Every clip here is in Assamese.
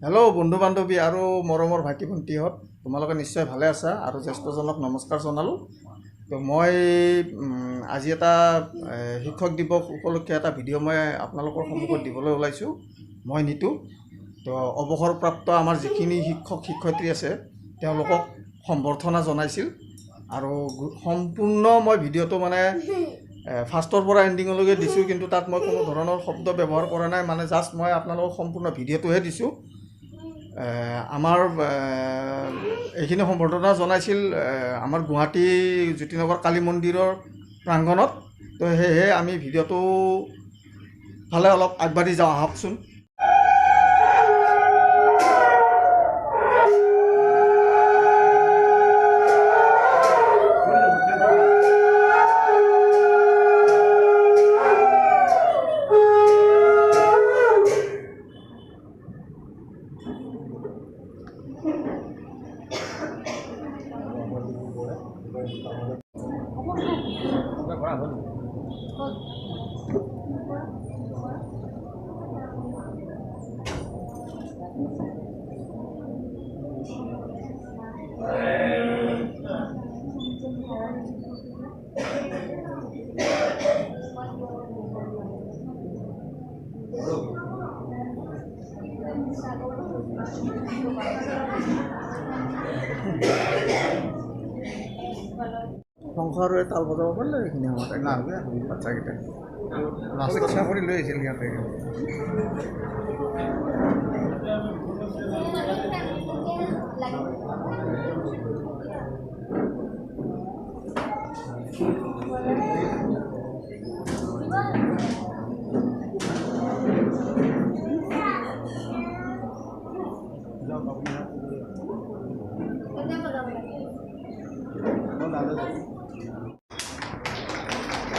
হেল্ল' বন্ধু বান্ধৱী আৰু মৰমৰ ভাইটি ভণ্টিহঁত, তোমালোকে নিশ্চয় ভালে আছা আৰু জ্যেষ্ঠজনক নমস্কাৰ জনালোঁ। তো মই আজি এটা শিক্ষক দিৱস উপলক্ষে এটা ভিডিঅ' মই আপোনালোকৰ সন্মুখত দিবলৈ ওলাইছোঁ। মই নিতু। তো অৱসৰপ্ৰাপ্ত আমাৰ যিখিনি শিক্ষক শিক্ষয়িত্ৰী আছে তেওঁলোকক সম্বৰ্ধনা জনাইছিল আৰু সম্পূৰ্ণ মই ভিডিঅ'টো মানে ফাৰ্ষ্টৰ পৰা এণ্ডিঙলৈকে দিছোঁ, কিন্তু তাত মই কোনো ধৰণৰ শব্দ ব্যৱহাৰ কৰা নাই, মানে জাষ্ট মই আপোনালোকক সম্পূৰ্ণ ভিডিঅ'টোহে দিছোঁ। আমাৰ এইখিনি সম্বৰ্ধনা জনাইছিল আমাৰ গুৱাহাটী জ্যোতিনগৰ কালী মন্দিৰৰ প্ৰাংগণত। তো সেয়েহে আমি ভিডিঅ'টো ফালে অলপ আগবাঢ়ি যাওঁ, আহকচোন। সংসাৰে তাল বজাব পাৰিলে এইখিনি সময়তে নালাগে বাচ্চাকেইটাই চিকিৎসা কৰি লৈ আহিছিল সিহঁতে।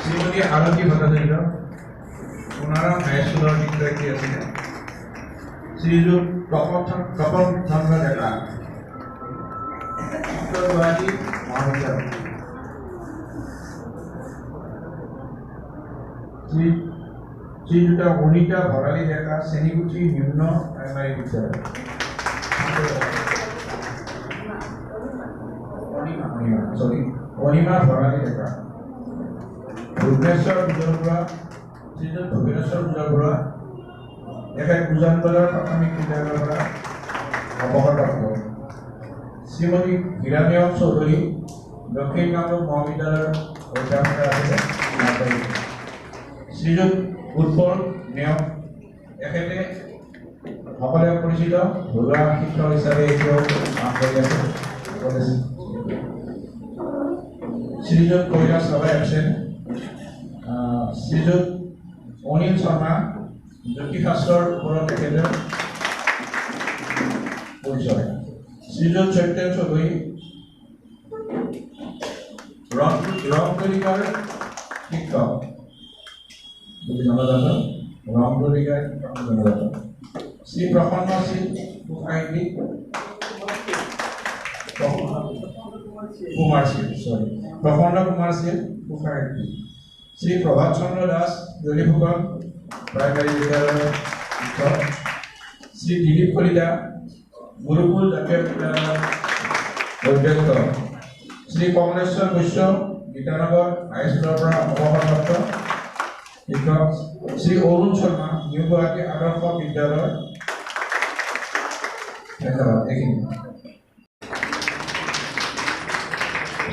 শ্ৰীমতী আৰতী ভট্টাচাৰ্য সোণাৰাম হাইস্কুলৰ শিক্ষয়িত্ৰী আছিলে। শ্ৰীযুত তপন চন্দ্ৰ ডেকা উত্তৰ গুৱাহাটী মহাবিদ্যালয়। শ্ৰীযুত অনিতা ভৰালী ডেকা চেনীকুঠি নিম্ন প্ৰাইমাৰী বিদ্যালয়। অনিমা ভৰালী ডেকা ভুৱনেশ্বৰ বিজয় বৰুৱা, শ্ৰীযুত ভুৱনেশ্বৰ বিজয় বৰুৱা তেখেত উজান বজাৰ প্ৰাথমিক বিদ্যালয়ৰ পৰা অৱসৰপ্ৰাপ্ত। শ্ৰীমতী হিৰাণী চৌধুৰী দক্ষিণ কামৰূপ মহাবিদ্যালয়ৰ অধ্যাপকা আছিলে। শ্ৰীযুত উৎপল নেওগ তেখেতে সকলোৱে পৰিচিত ঘৰুৱা শিক্ষক হিচাপে এতিয়াও কাম কৰি আছে। শ্ৰীযুত কৈলাশ ৰাভাই আছেন। শ্ৰীযুত অনিল শৰ্মা জ্যোতিষাস্ত্ৰৰ ওপৰত তেখেতৰ পৰিচয়। শ্ৰীযুত চৈতন্য চৌধুৰী ৰং তৰিকাৰ শিক্ষক জনজাত, ৰং তৰিকাৰ শিক্ষক জনজাত। শ্ৰী প্ৰসন্ন শীল সাহিত্যিক প্ৰসন্ন কুমাৰ শীল সাহিত্যিক। শ্ৰী প্ৰভাত চন্দ্ৰ দাস দলিফুকন প্ৰাইমাৰী বিদ্যালয়ৰ শিক্ষক। শ্ৰী দিলীপ কলিতা গুৰুকুল জাতীয় বিদ্যালয়ৰ অধ্যক্ষ। শ্ৰী কমলেশ্বৰ বৈশ্য গীতানগৰ হাইস্কুলৰ পৰা অৱসৰপ্ৰাপ্ত শিক্ষক। শ্ৰী অৰুণ শৰ্মা নিউ গুৱাহাটী আদৰ্শ বিদ্যালয়। ধন্যবাদ। এইখিনি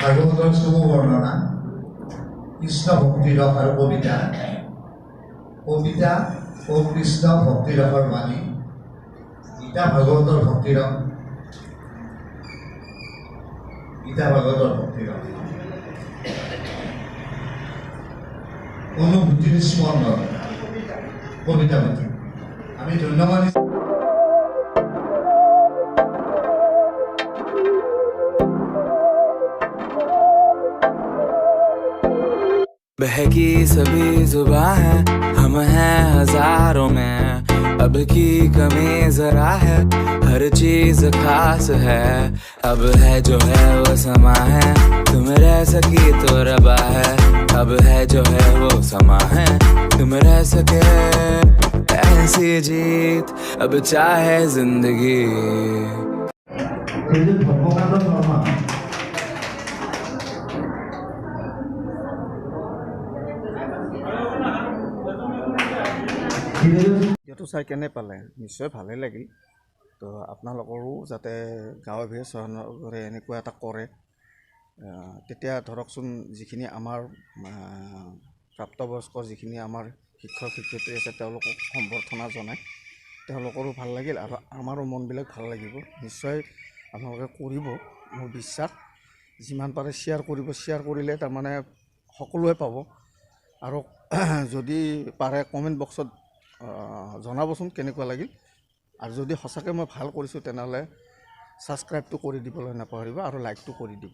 ভাগৱতৰ চমু বৰ্ণনা, কৃষ্ণ ভক্তিৰস আৰু কবিতা ও কৃষ্ণ ভক্তিৰসৰ বাণী, গীতা ভাগৱতৰ ভক্তিৰস, অনুভূতিৰ স্মৰণ কবিতা পুথি। আমি ধন্যবাদ। बहकी सभी जुबां है, हम हैं हजारों में, अब की कमी जरा है, हर चीज खास है। अब है जो है वो समा है, तुम रह सकी तो रबा है। अब है जो है वो समा है, तुम रह सके ऐसी जीत अब चाहे जिंदगी। এই যে ধৰ্মকাণ্ড শৰ্মা ভিডিঅ'টো চাই কেনে পালে? নিশ্চয় ভালেই লাগিল। তো আপোনালোকৰো যাতে গাঁৱে ভূঞে চহৰে এনেকুৱা এটা কৰে, তেতিয়া ধৰকচোন যিখিনি আমাৰ প্ৰাপ্তবয়স্কৰ যিখিনি আমাৰ শিক্ষক শিক্ষয়িত্ৰী আছে তেওঁলোকক সম্বৰ্ধনা জনায়, তেওঁলোকৰো ভাল লাগিল আৰু আমাৰো মনবিলাক ভাল লাগিব। নিশ্চয় আপোনালোকে কৰিব, মোৰ বিশ্বাস। যিমান পাৰে শ্বেয়াৰ কৰিব, শ্বেয়াৰ কৰিলে তাৰমানে সকলোৱে পাব। আৰু যদি পাৰে কমেণ্ট বক্সত জনাবচোন কেনেকুৱা লাগিল। আৰু যদি সঁচাকৈ মই ভাল কৰিছোঁ তেনেহ'লে ছাবস্ক্ৰাইবটো কৰি দিবলৈ নাপাহৰিব আৰু লাইকটো কৰি দিব।